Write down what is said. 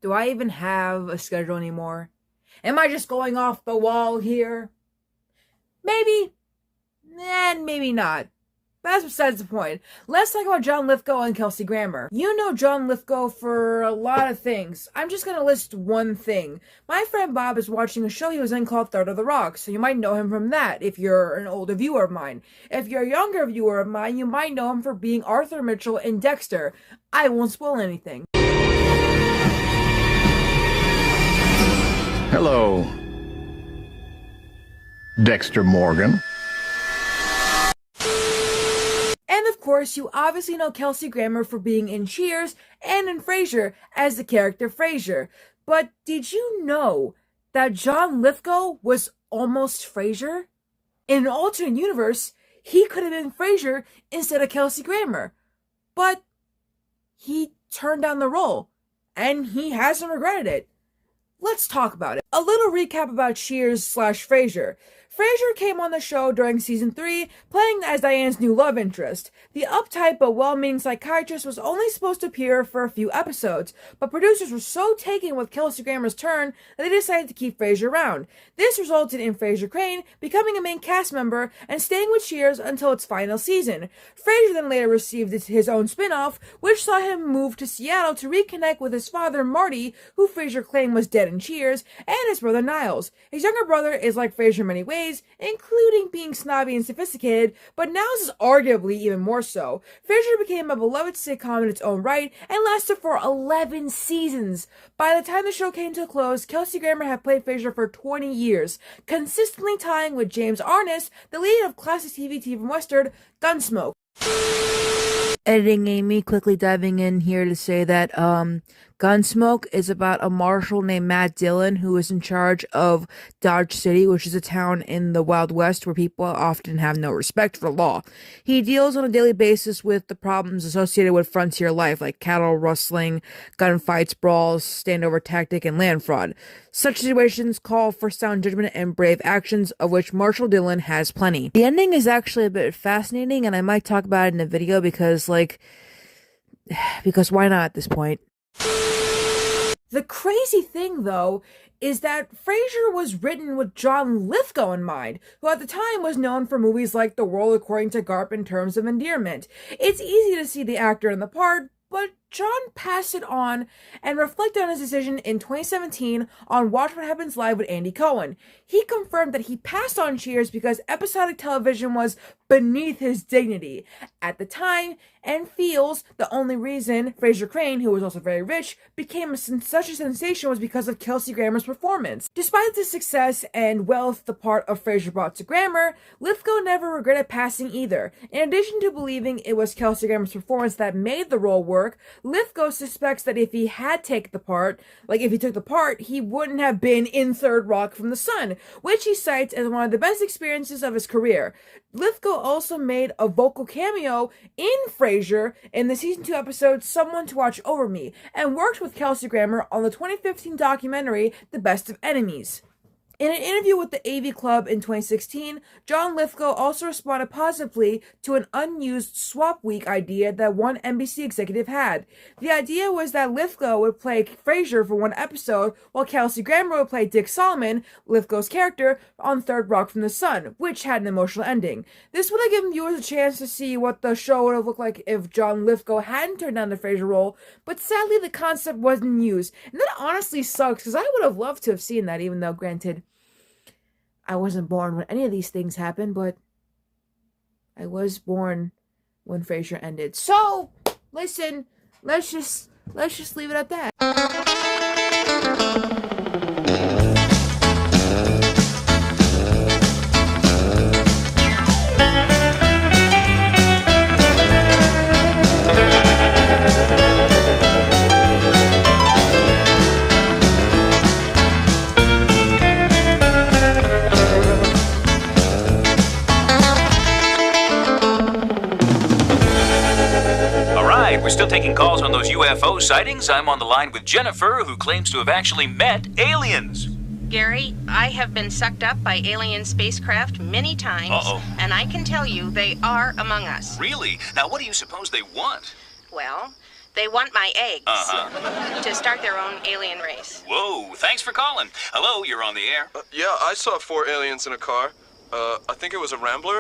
Do I even have a schedule anymore? Am I just going off the wall here? Maybe. And maybe not. That's besides the point. Let's talk about John Lithgow and Kelsey Grammer. You know John Lithgow for a lot of things. I'm just gonna list one thing. My friend Bob is watching a show he was in called Third of the Rock, so you might know him from that if you're an older viewer of mine. If you're a younger viewer of mine, you might know him for being Arthur Mitchell in Dexter. I won't spoil anything. Hello, Dexter Morgan. And of course, you obviously know Kelsey Grammer for being in Cheers and in Frasier as the character Frasier. But did you know that John Lithgow was almost Frasier? In an alternate universe, he could have been Frasier instead of Kelsey Grammer. But he turned down the role, and he hasn't regretted it. Let's talk about it. A little recap about Cheers/Frasier. Frasier came on the show during season 3, playing as Diane's new love interest. The uptight but well-meaning psychiatrist was only supposed to appear for a few episodes, but producers were so taken with Kelsey Grammer's turn that they decided to keep Frasier around. This resulted in Frasier Crane becoming a main cast member and staying with Cheers until its final season. Frasier then later received his own spin-off, which saw him move to Seattle to reconnect with his father Marty, who Frasier claimed was dead in Cheers, and his brother Niles. His younger brother is like Frasier in many ways, including being snobby and sophisticated, but Niles is arguably even more so. Frasier became a beloved sitcom in its own right and lasted for 11 seasons. By the time the show came to a close, Kelsey Grammer had played Frasier for 20 years, consistently tying with James Arness, the lead of classic TV western Gunsmoke. Editing Amy quickly diving in here to say that Gunsmoke is about a marshal named Matt Dillon who is in charge of Dodge City, which is a town in the Wild West where people often have no respect for the law. He deals on a daily basis with the problems associated with frontier life, like cattle rustling, gunfights, brawls, standover tactic, and land fraud. Such situations call for sound judgment and brave actions, of which Marshal Dillon has plenty. The ending is actually a bit fascinating, and I might talk about it in a video because why not at this point? The crazy thing, though, is that Frasier was written with John Lithgow in mind, who at the time was known for movies like The World According to Garp and Terms of Endearment. It's easy to see the actor in the part, but John passed it on and reflected on his decision in 2017 on Watch What Happens Live with Andy Cohen. He confirmed that he passed on Cheers because episodic television was beneath his dignity at the time, and feels the only reason Frasier Crane, who was also very rich, became such a sensation was because of Kelsey Grammer's performance. Despite the success and wealth the part of Frasier brought to Grammer, Lithgow never regretted passing either. In addition to believing it was Kelsey Grammer's performance that made the role work, Lithgow suspects that if he had taken the part, he wouldn't have been in Third Rock from the Sun, which he cites as one of the best experiences of his career. Lithgow also made a vocal cameo in Frasier in the season 2 episode Someone to Watch Over Me, and worked with Kelsey Grammer on the 2015 documentary The Best of Enemies. In an interview with the AV Club in 2016, John Lithgow also responded positively to an unused swap week idea that one NBC executive had. The idea was that Lithgow would play Frasier for one episode, while Kelsey Grammer would play Dick Solomon, Lithgow's character, on Third Rock from the Sun, which had an emotional ending. This would have given viewers a chance to see what the show would have looked like if John Lithgow hadn't turned down the Frasier role, but sadly the concept wasn't used. And that honestly sucks, because I would have loved to have seen that, even though, granted, I wasn't born when any of these things happened, but I was born when Frasier ended. So, listen, let's just leave it at that. We're still taking calls on those UFO sightings. I'm on the line with Jennifer, who claims to have actually met aliens. Gary, I have been sucked up by alien spacecraft many times, and I can tell you they are among us. Really? Now, what do you suppose they want? Well, They want my eggs Uh-huh. to start their own alien race. Whoa, thanks for calling. Hello, you're on the air. Yeah, I saw 4 aliens in a car. I think it was a Rambler.